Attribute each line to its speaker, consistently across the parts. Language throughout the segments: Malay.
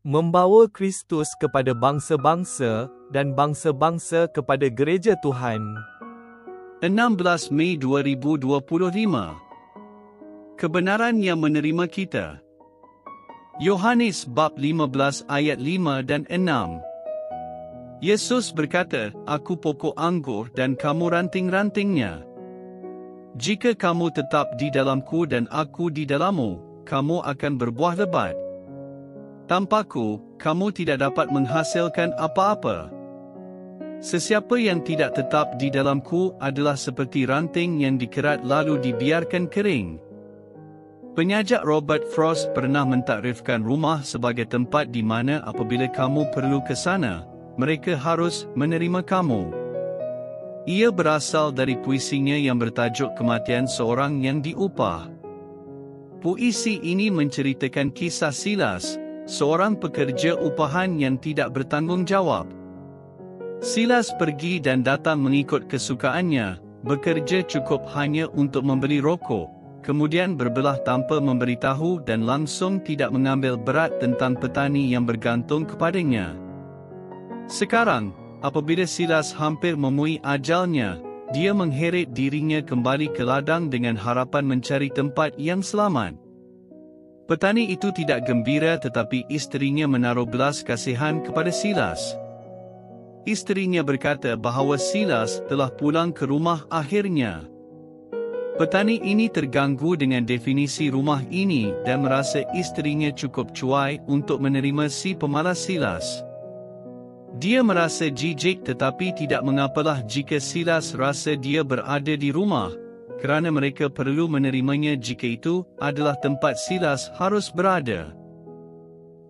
Speaker 1: membawa Kristus kepada bangsa-bangsa dan bangsa-bangsa kepada gereja Tuhan.
Speaker 2: 16 Mei 2025. Kebenaran yang menerima kita. Yohanes bab 15 ayat 5 dan 6. Yesus berkata, "Aku pokok anggur dan kamu ranting-rantingnya. Jika kamu tetap di dalamku dan aku di dalammu, kamu akan berbuah lebat. Tanpaku, kamu tidak dapat menghasilkan apa-apa. Sesiapa yang tidak tetap di dalamku adalah seperti ranting yang dikerat lalu dibiarkan kering." Penyajak Robert Frost pernah mentakrifkan rumah sebagai tempat di mana apabila kamu perlu ke sana, mereka harus menerima kamu. Ia berasal dari puisinya yang bertajuk Kematian Seorang yang Diupah. Puisi ini menceritakan kisah Silas, seorang pekerja upahan yang tidak bertanggungjawab. Silas pergi dan datang mengikut kesukaannya, bekerja cukup hanya untuk membeli rokok, kemudian berbelah tanpa memberitahu dan langsung tidak mengambil berat tentang petani yang bergantung kepadanya. Sekarang, apabila Silas hampir memui ajalnya, dia mengheret dirinya kembali ke ladang dengan harapan mencari tempat yang selamat. Petani itu tidak gembira tetapi isterinya menaruh belas kasihan kepada Silas. Isterinya berkata bahawa Silas telah pulang ke rumah akhirnya. Petani ini terganggu dengan definisi rumah ini dan merasa isterinya cukup cuai untuk menerima si pemalas Silas. Dia merasa jijik tetapi tidak mengapalah jika Silas rasa dia berada di rumah, kerana mereka perlu menerimanya jika itu adalah tempat Silas harus berada.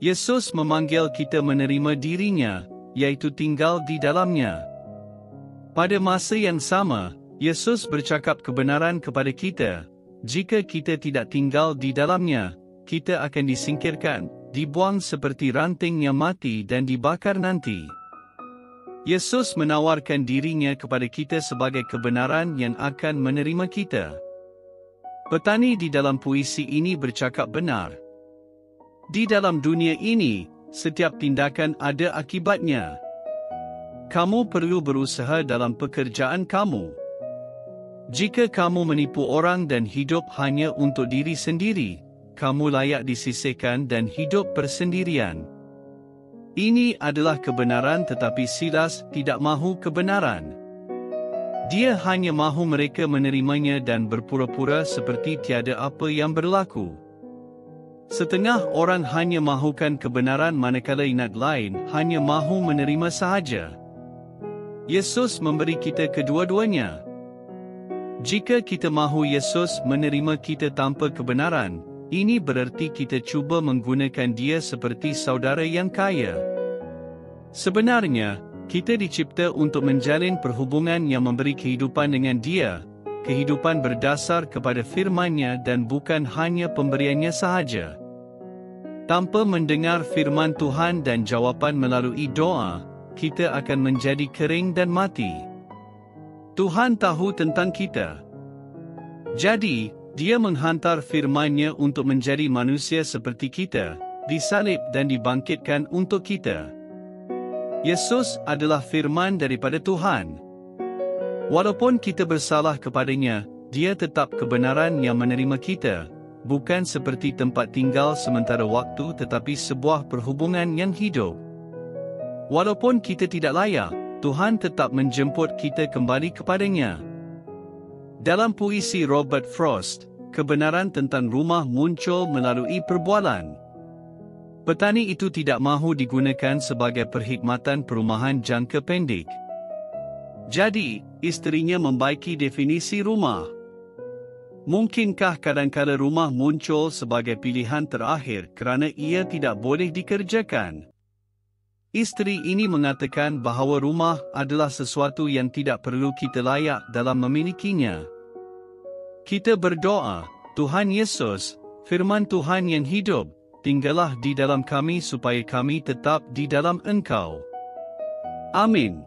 Speaker 2: Yesus memanggil kita menerima dirinya, iaitu tinggal di dalamnya. Pada masa yang sama, Yesus bercakap kebenaran kepada kita. Jika kita tidak tinggal di dalamnya, kita akan disingkirkan, dibuang seperti ranting yang mati dan dibakar nanti. Yesus menawarkan dirinya kepada kita sebagai kebenaran yang akan menerima kita. Petani di dalam puisi ini bercakap benar. Di dalam dunia ini, setiap tindakan ada akibatnya. Kamu perlu berusaha dalam pekerjaan kamu. Jika kamu menipu orang dan hidup hanya untuk diri sendiri, kamu layak disisihkan dan hidup bersendirian. Ini adalah kebenaran tetapi Silas tidak mahu kebenaran. Dia hanya mahu mereka menerimanya dan berpura-pura seperti tiada apa yang berlaku. Setengah orang hanya mahukan kebenaran manakala ingat lain hanya mahu menerima sahaja. Yesus memberi kita kedua-duanya. Jika kita mahu Yesus menerima kita tanpa kebenaran, ini bererti kita cuba menggunakan dia seperti saudara yang kaya. Sebenarnya, kita dicipta untuk menjalin perhubungan yang memberi kehidupan dengan dia, kehidupan berdasar kepada firman-Nya dan bukan hanya pemberiannya sahaja. Tanpa mendengar firman Tuhan dan jawapan melalui doa, kita akan menjadi kering dan mati. Tuhan tahu tentang kita. Jadi, dia menghantar firman-Nya untuk menjadi manusia seperti kita, disalib dan dibangkitkan untuk kita. Yesus adalah firman daripada Tuhan. Walaupun kita bersalah kepadanya, dia tetap kebenaran yang menerima kita, bukan seperti tempat tinggal sementara waktu tetapi sebuah perhubungan yang hidup. Walaupun kita tidak layak, Tuhan tetap menjemput kita kembali kepadanya. Dalam puisi Robert Frost, kebenaran tentang rumah muncul melalui perbualan. Petani itu tidak mahu digunakan sebagai perkhidmatan perumahan jangka pendek. Jadi, isterinya membaiki definisi rumah. Mungkinkah kadang-kadang rumah muncul sebagai pilihan terakhir kerana ia tidak boleh dikerjakan? Isteri ini mengatakan bahawa rumah adalah sesuatu yang tidak perlu kita layak dalam memilikinya. Kita berdoa, Tuhan Yesus, firman Tuhan yang hidup, tinggallah di dalam kami supaya kami tetap di dalam Engkau. Amin.